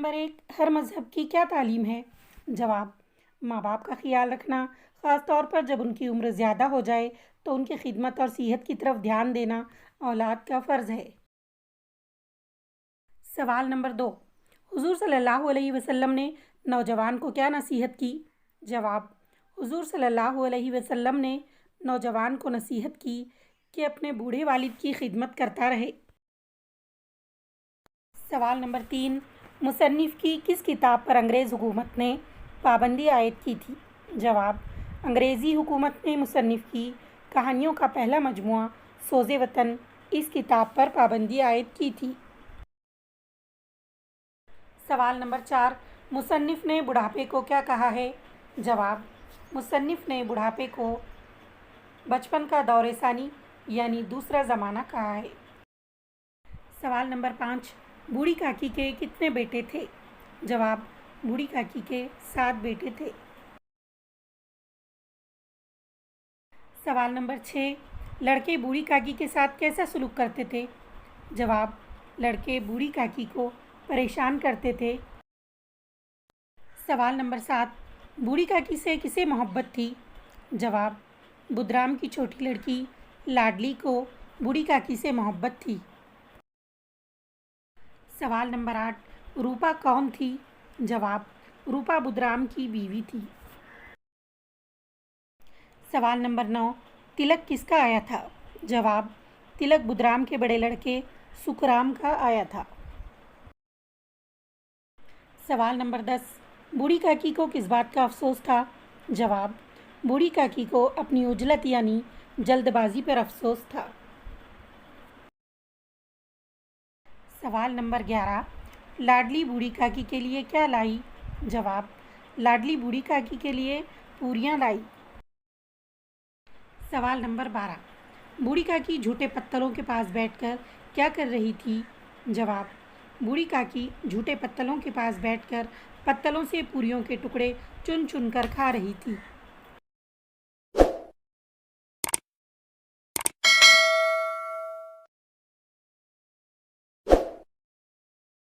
Number 1, हर मज़हब की क्या तालीम है? जवाब, माँ बाप का ख्याल रखना, ख़ास तौर पर जब उनकी उम्र ज़्यादा हो जाए तो उनकी खिदमत और सेहत की तरफ ध्यान देना औलाद का फ़र्ज़ है। सवाल नंबर 2, हुज़ूर सल्लल्लाहु अलैहि वसल्लम ने नौजवान को क्या नसीहत की? जवाब, हुज़ूर सल्लल्लाहु अलैहि वसल्लम ने नौजवान को नसीहत की कि अपने बूढ़े वालिद की खिदमत करता रहे। सवाल नंबर 3, मुसन्निफ़ की किस किताब पर अंग्रेज़ हुकूमत ने पाबंदी आयद की थी? जवाब, अंग्रेज़ी हुकूमत ने मुसन्निफ़ की कहानियों का पहला मजमुआ सोज़े वतन इस किताब पर पाबंदी आयद की थी। सवाल नंबर 4, मुसन्निफ़ ने बुढ़ापे को क्या कहा है? जवाब, मुसन्निफ़ ने बुढ़ापे को बचपन का दौर-ए-सानी यानी दूसरा ज़माना कहा है। सवाल नंबर 5, बूढ़ी काकी के कितने बेटे थे? जवाब, बूढ़ी काकी के 7 बेटे थे। सवाल नंबर 6, लड़के बूढ़ी काकी के साथ कैसा सलूक करते थे? जवाब, लड़के बूढ़ी काकी को परेशान करते थे। सवाल नंबर 7, बूढ़ी काकी से किसे मोहब्बत थी? जवाब, बुधराम की छोटी लड़की लाडली को बूढ़ी काकी से मोहब्बत थी। सवाल नंबर 8, रूपा कौन थी? जवाब, रूपा बुधराम की बीवी थी। सवाल नंबर 9, तिलक किसका आया था? जवाब, तिलक बुधराम के बड़े लड़के सुखराम का आया था। सवाल नंबर 10, बूढ़ी काकी को किस बात का अफसोस था? जवाब, बूढ़ी काकी को अपनी उजलत यानी जल्दबाजी पर अफसोस था। सवाल नंबर 11, लाडली बूढ़ी काकी के लिए क्या लाई? जवाब, लाडली बूढ़ी काकी के लिए पूरियां लाई। सवाल नंबर 12, बूढ़ी काकी झूठे पत्तलों के पास बैठकर क्या कर रही थी? जवाब, बूढ़ी काकी झूठे पत्तलों के पास बैठकर पत्तलों से पूरियों के टुकड़े चुन चुन कर खा रही थी।